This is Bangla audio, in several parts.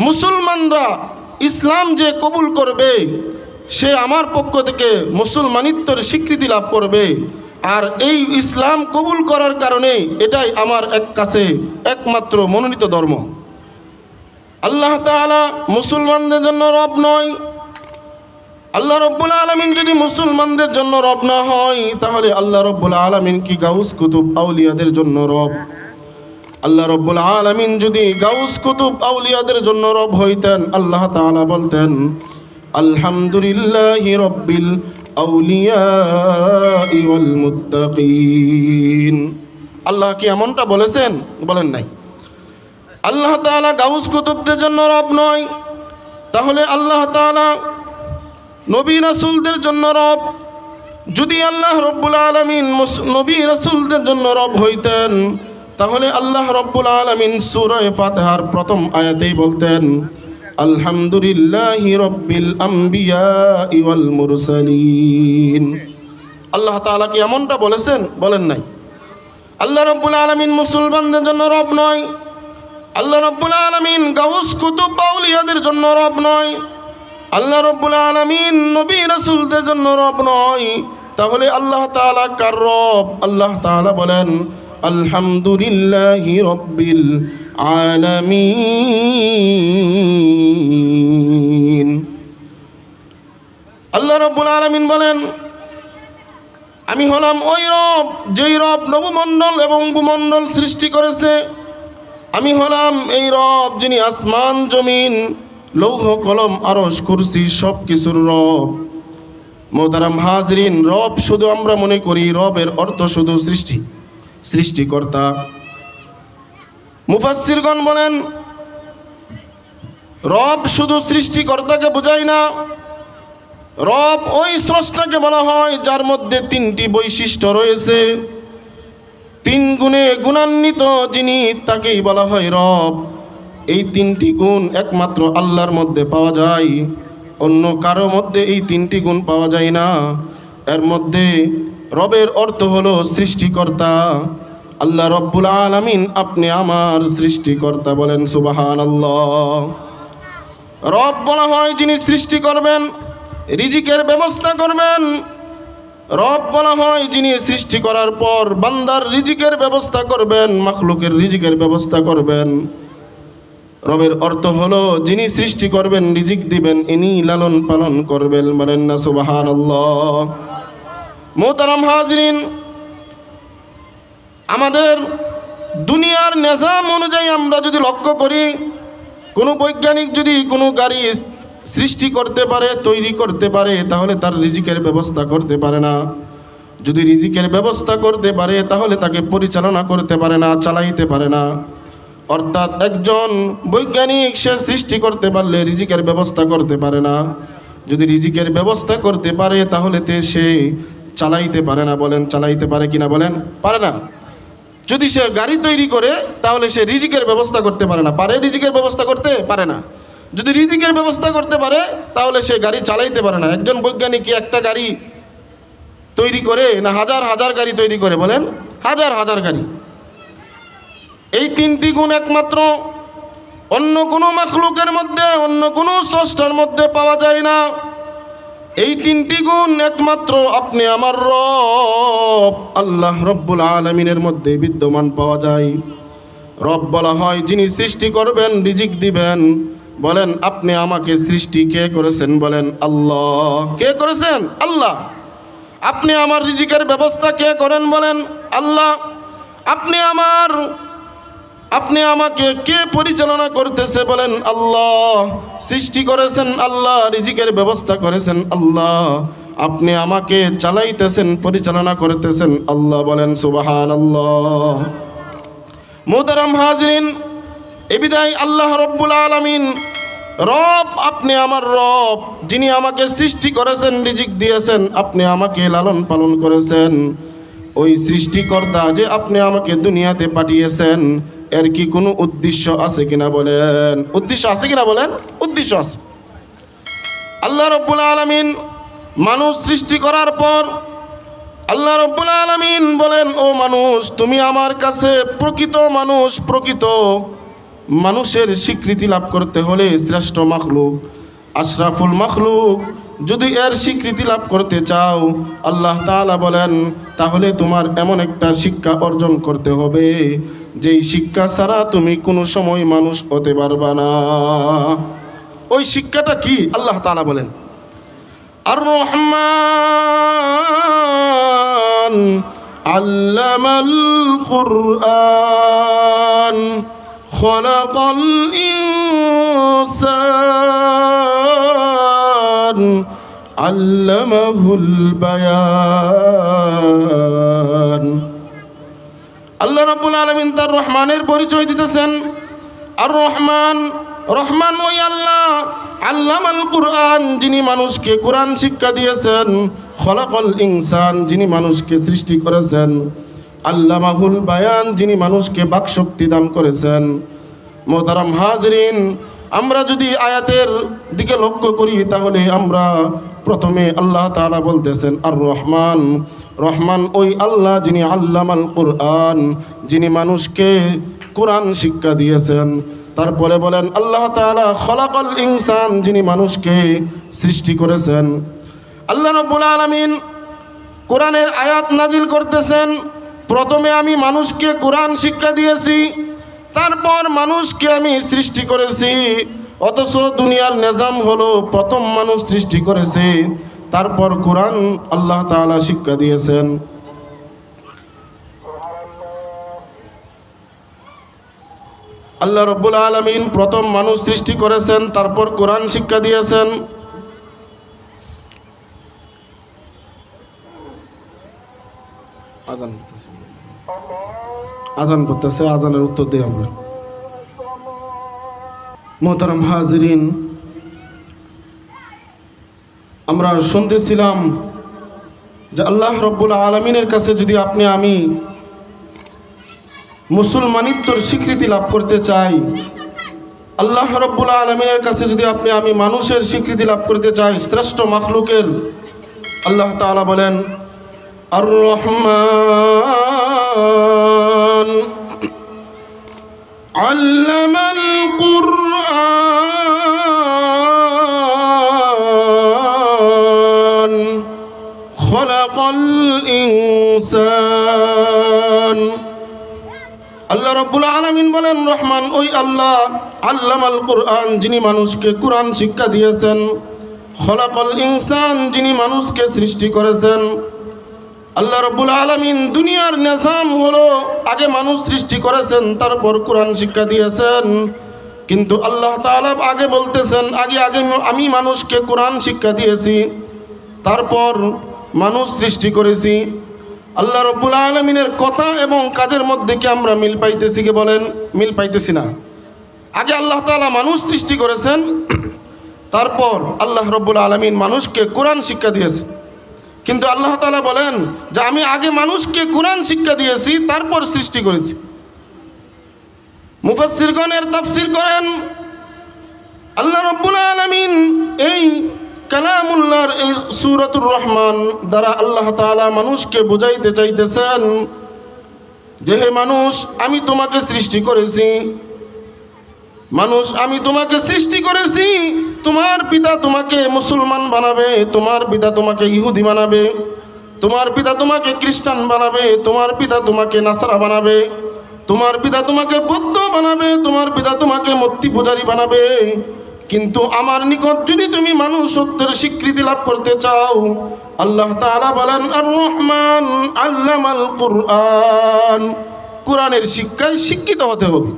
মুসলমানরা ইসলাম যে কবুল করবে সে আমার পক্ষ থেকে মুসলমানিত্বের স্বীকৃতি লাভ করবে। আর এই ইসলাম কবুল করার কারণে এটাই আমার কাছে একমাত্র মনোনীত ধর্ম। আল্লাহ তাআলা মুসলমানদের জন্য রব নয়। আল্লাহ রব্বুল আলামিন যদি মুসলমানদের জন্য রব না হয়, তাহলে আল্লাহ রব্বুল আলামিন কি গাউস কুতুব আউলিয়াদের জন্য রব? আল্লাহ রব্বুল আলামিন যদি গাউস কুতুব আউলিয়াদের জন্য রব হইতেন, আল্লাহ তাআলা বলতেন আলহামদুলিল্লাহি রব্বিল আউলিয়া ওয়াল মুত্তাকিন। আল্লাহ কি এমনটা বলেছেন? বলেন নাই। আল্লাহ তাআলা গাউস কুতুবদের জন্য রব নয়, তাহলে আল্লাহ তাআলা নবী রাসূলদের জন্য রব। যদি আল্লাহ রব্বুল আলামিন নবী রাসূলদের জন্য রব হইতেন, তাহলে আল্লাহ রব্বুল আলামিন সূরা ফাতিহার প্রথম আয়াতেই বলতেন আলহামদুলিল্লাহি রব্বিল আম্বিয়া ওয়াল মুরসালিন। আল্লাহ তাআলা কি এমনটা বলেছেন? বলেন নাই। আল্লাহ রব্বুল আলামিন মুসলমানদের জন্য রব নয়, আল্লাহ রব্বুল আলামিন গাউস কুতুব আউলিয়াদের জন্য রব নয়, আল্লাহ রব্বুল আলামিন নবী রাসূলদের জন্য রব নয়, তাহলে আল্লাহ তাআলা কার রব? আল্লাহ তাআলা বলেন আলহামদুলিল্লাহি রব্বিল আলামিন। আল্লাহ রব্বুল আলামিন বলেন আমি হলাম ওই রব যেই রব নবমণ্ডল এবং ভূমণ্ডল সৃষ্টি করেছে। আমি হলাম এই রব যিনি আসমান জমিন লৌহ কলম আরশ কুরসি সব কিছুর রব। মোহতারাম হাজরিন, রব শুধু আমরা মনে করি রবের অর্থ শুধু সৃষ্টি, সৃষ্টিকর্তা। মুফাসসিরগণ বলেন রব শুধু সৃষ্টিকর্তাকে বোঝায় না, রব ওই স্রষ্টাকে বলা হয় যার মধ্যে তিনটি বৈশিষ্ট্য রয়েছে, তিন গুণে গুণান্বিত যিনি, তাকেই বলা হয় রব। এই তিনটি গুণ একমাত্র আল্লাহর মধ্যে পাওয়া যায়, অন্য কারো মধ্যে এই তিনটি গুণ পাওয়া যায় না। এর মধ্যে রবের অর্থ হলো সৃষ্টিকর্তা। আল্লাহ রব্বুল আলামিন আপনি আমার সৃষ্টিকর্তা, বলেন সুবহানাল্লাহ। রব বলা হয় যিনি সৃষ্টি করবেন, রিজিকের ব্যবস্থা করবেন। রব বলা হয় যিনি সৃষ্টি করার পর বান্দার রিজিকের ব্যবস্থা করবেন, মাখলুকের রিজিকের ব্যবস্থা করবেন। রবের অর্থ হলো যিনি সৃষ্টি করবেন, রিজিক দিবেন, ইনি লালন পালন করবেন, বলেন না সুবহানাল্লাহ। মোহতারাম হাজরিন, আমাদের দুনিয়ার নিজাম অনুযায়ী আমরা যদি লক্ষ্য করি, কোনো বৈজ্ঞানিক যদি কোনো গাড়ি সৃষ্টি করতে পারে, তৈরি করতে পারে, তাহলে তার রিজিকের ব্যবস্থা করতে পারে না। যদি রিজিকের ব্যবস্থা করতে পারে, তাহলে তাকে পরিচালনা করতে পারে না, চালাইতে পারে না। অর্থাৎ একজন বৈজ্ঞানিক সে সৃষ্টি করতে পারলে রিজিকের ব্যবস্থা করতে পারে না। যদি রিজিকের ব্যবস্থা করতে পারে, তাহলে সে চালাইতে পারে না। বলেন চালাইতে পারে কিনা? বলেন পারে না। যদি সে গাড়ি তৈরি করে, তাহলে সে রিজিকের ব্যবস্থা করতে পারে না। পারে রিজিকের ব্যবস্থা করতে? পারে না। যদি রিজিকের ব্যবস্থা করতে পারে, তাহলে সে গাড়ি চালাইতে পারে না। একজন বৈজ্ঞানিক কি একটা গাড়ি তৈরি করে না হাজার হাজার গাড়ি তৈরি করে? বলেন হাজার হাজার গাড়ি। এই তিনটি গুণ একমাত্র অন্য কোনো মাখলুকের মধ্যে, অন্য কোনো স্রষ্টার মধ্যে পাওয়া যায় না। এই তিনটি গুণ একমাত্র আপনি আমার রব আল্লাহ রব্বুল আলামিনের মধ্যে বিদ্যমান পাওয়া যায়। রব বলা হয় যিনি সৃষ্টি করবেন, রিজিক দিবেন। বলেন আপনি আমাকে সৃষ্টি কে করেছেন? বলেন আল্লাহ। কে করেছেন? আল্লাহ। আপনি আমার রিজিকের ব্যবস্থা কে করেন? বলেন আল্লাহ। আপনি আমাকে কে পরিচালনা করতেছে? বলেন আল্লাহ। সৃষ্টি করেছেন আল্লাহ, রিজিকের ব্যবস্থা করেছেন আল্লাহ, আপনি আমাকে চালাইতেছেন, পরিচালনা করতেছেন আল্লাহ, বলেন সুবহানাল্লাহ। মুহতারাম হাজরিন, এ বিদায় আল্লাহ রব্বুল আলামিন রব, আপনি আমার রব, যিনি আমাকে সৃষ্টি করেছেন, রিজিক দিয়েছেন, আপনি আমাকে লালন পালন করেছেন। ওই সৃষ্টিকর্তা যে আপনি আমাকে দুনিয়াতে পাঠিয়েছেন, এর কি কোনো উদ্দেশ্য আছে কিনা? বলেন উদ্দেশ্য আছে কিনা? বলেন উদ্দেশ্য আছে। আল্লাহ রব্বুল আলামিন মানুষ সৃষ্টি করার পর আল্লাহ রব্বুল আলামিন বলেন, ও মানুষ, তুমি আমার কাছে প্রকৃত মানুষ, প্রকৃত মানুষের স্বীকৃতি লাভ করতে হলে শ্রেষ্ঠ মাখলুক, আশরাফুল মাখলুক যদি এর স্বীকৃতি লাভ করতে চাও, আল্লাহ তাআলা বলেন তাহলে তোমার এমন একটা শিক্ষা অর্জন করতে হবে যেই শিক্ষা ছাড়া তুমি কোনো সময় মানুষ হতে পারবা না। ওই শিক্ষাটা কি? আল্লাহ তাআলা বলেন আর রহমান আল্লামাল কুরআন খলাকাল ইনসান আল্লামাহুল বায়ান। আল্লাহ রাব্বুল আলামিন তার রহমানের পরিচয় দিতেছেন। আর রহমান, রহমান ওই আল্লাহ, আল্লামাল কুরআন যিনি মানুষকে কোরআন শিক্ষা দিয়েছেন, খলাকাল ইনসান যিনি মানুষকে সৃষ্টি করেছেন, আল্লামাহুল বায়ান যিনি মানুষকে বাকশক্তি দান করেছেন। মোহতারাম হাজরিন, আমরা যদি আয়াতের দিকে লক্ষ্য করি তাহলে আমরা প্রথমে আল্লাহ তাআলা বলতেছেন আর রহমান, রহমান ওই আল্লাহ যিনি আল্লামাল কুরআন যিনি মানুষকে কোরআন শিক্ষা দিয়েছেন। তারপরে বলেন আল্লাহ তাআলা খলাকাল ইনসান যিনি মানুষকে সৃষ্টি করেছেন। আল্লাহ রাব্বুল আলামিন কোরআনের আয়াত নাজিল করতেছেন, প্রথমে আমি মানুষকে কোরআন শিক্ষা দিয়েছি, তারপর মানুষকে আমি সৃষ্টি করেছি। অথচ দুনিয়ার নিজাম হলো প্রথম মানুষ সৃষ্টি করেছে, তারপর কোরআন আল্লাহ তাআলা শিক্ষা দিয়েছেন। আল্লাহ রাব্বুল আলামিন প্রথম মানুষ সৃষ্টি করেছেন, তারপর কোরআন শিক্ষা দিয়েছেন। আজান করতেছে, আজানের উত্তর দিই আমরা। মোহতারাম হাজরিন, আমরা শুনতেছিলাম যে আল্লাহ রাব্বুল আলামিনের কাছে যদি আপনি আমি মুসলমানিত্বর স্বীকৃতি লাভ করতে চাই, আল্লাহ রাব্বুল আলামিনের কাছে যদি আপনি আমি মানুষের স্বীকৃতি লাভ করতে চাই, শ্রেষ্ঠ মাখলুকের, আল্লাহ তাআলা বলেন আর রহমান আল্লামাল কুরআন খলাকাল ইনসান। আল্লাহ রাব্বুল আলামিন বলেন রহমান ওই আল্লাহ, আল্লামাল কুরআন যিনি মানুষকে কোরআন শিক্ষা দিয়েছেন, খলাকাল ইনসান যিনি মানুষকে সৃষ্টি করেছেন। আল্লাহ রাব্বুল আলামিন দুনিয়ার নিজাম হলো আগে মানুষ সৃষ্টি করেছেন, তারপর কোরআন শিক্ষা দিয়েছেন। কিন্তু আল্লাহ তাআলা আগে বলতেছেন আগে আমি মানুষকে কোরআন শিক্ষা দিয়েছি, তারপর মানুষ সৃষ্টি করেছি। আল্লাহ রাব্বুল আলামিনের কথা এবং কাজের মধ্যে কি আমরা মিল পাইতেছি? কি বলেন? মিল পাইতেছি না। আগে আল্লাহ তাআলা মানুষ সৃষ্টি করেছেন, তারপর আল্লাহ রাব্বুল আলামিন মানুষকে কোরআন শিক্ষা দিয়েছে। কিন্তু আল্লাহ তাআলা বলেন যে আমি আগে মানুষকে কোরআন শিক্ষা দিয়েছি, তারপর সৃষ্টি করেছি। মুফাসসিরগণের তাফসীর করেন আল্লাহ রাব্বুল আলামিন এই কালামুল্লাহর এই সূরাতুর রহমান দ্বারা আল্লাহ তাআলা মানুষকে বুঝাইতে চাইতেছেন যে হে মানুষ, আমি তোমাকে সৃষ্টি করেছি। মানুষ, আমি তোমাকে সৃষ্টি করেছি। তোমার পিতা তোমাকে মুসলমান বানাবে, তোমার পিতা তোমাকে ইহুদি বানাবে, তোমার পিতা তোমাকে খ্রিস্টান বানাবে, তোমার পিতা তোমাকে নাসারা বানাবে, তোমার পিতা তোমাকে বৌদ্ধ বানাবে, তোমার পিতা তোমাকে মূর্তি পূজারী বানাবে। কিন্তু আমার নিকট যদি তুমি মানুষ সত্যের স্বীকৃতি লাভ করতে চাও, আল্লাহ তাআলা বলেন আর রহমান আল্লামাল কুরআন, কোরআনের শিক্ষায় শিক্ষিত হতে হবে।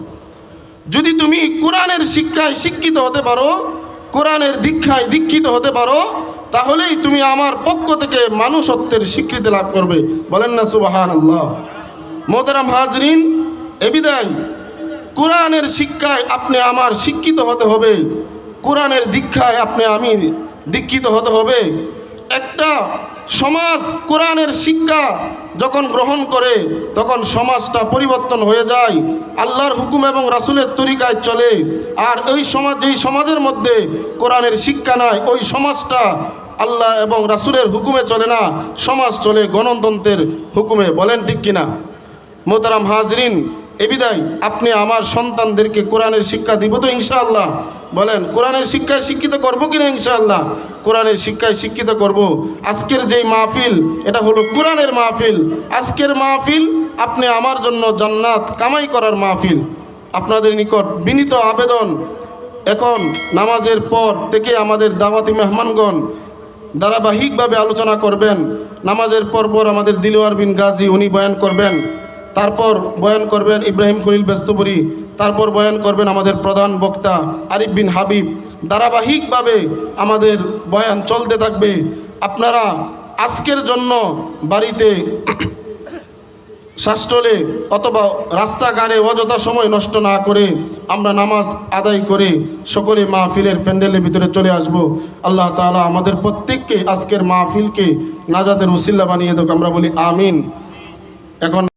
যদি তুমি কোরআনের শিক্ষায় শিক্ষিত হতে পারো, কোরআনের দীক্ষায় দীক্ষিত হতে পারো, তাহলেই তুমি আমার পক্ষ থেকে মানুষত্বের স্বীকৃতি লাভ করবে। বলেন না সুবহানাল্লাহ। মোহতারাম হাজরিন, এ বিদায় কোরআনের শিক্ষায় আপনি আমার শিক্ষিত হতে হবে, কোরআনের দীক্ষায় আপনি আমি দীক্ষিত হতে হবে। একটা সমাজ কোরআনের শিক্ষা যখন গ্রহণ করে তখন সমাজটা পরিবর্তন হয়ে যায়, আল্লাহর হুকুম এবং রাসূলের তরিকায় চলে। আর ওই সমাজ, যেই সমাজের মধ্যে কোরআনের শিক্ষা নাই, ওই সমাজটা আল্লাহ এবং রাসূলের হুকুমে চলে না, সমাজ চলে গণতন্ত্রের হুকুমে। বলেন ঠিক কিনা? মোহতারাম হাজরিন, এ বিদায় আপনি আমার সন্তানদেরকে কোরআনের শিক্ষা দিব তো ইনশাআল্লাহ? বলেন, কোরআনের শিক্ষায় শিক্ষিত করবো কিনা ইনশাআল্লাহ? কোরআনের শিক্ষায় শিক্ষিত করব। আজকের যেই মাহফিল, এটা হলো কোরআনের মাহফিল। আজকের মাহফিল আপনি আমার জন্য জান্নাত কামাই করার মাহফিল। আপনাদের নিকট বিনীত আবেদন, এখন নামাজের পর থেকে আমাদের দাওয়াতি মেহমানগণ ধারাবাহিকভাবে আলোচনা করবেন। নামাজের পর আমাদের দিলওয়ার বিন গাজী উনি বয়ান করবেন, তারপর বয়ান করবেন ইব্রাহিম খলিল বেস্তপুরি, তারপর বয়ান করবেন আমাদের প্রধান বক্তা আরিফ বিন হাবিব। ধারাবাহিকভাবে আমাদের বয়ান চলতে থাকবে। আপনারা আজকের জন্য বাড়িতে, শাস্ত্রলে অথবা রাস্তাঘাটে অযথা সময় নষ্ট না করে আমরা নামাজ আদায় করে সকলে মাহফিলের প্যান্ডেলের ভিতরে চলে আসব। আল্লাহ তাআলা আমাদের প্রত্যেককে আজকের মাহফিলকে নাজাতের উসিলা বানিয়ে দেখ, আমরা বলি আমিন। এখন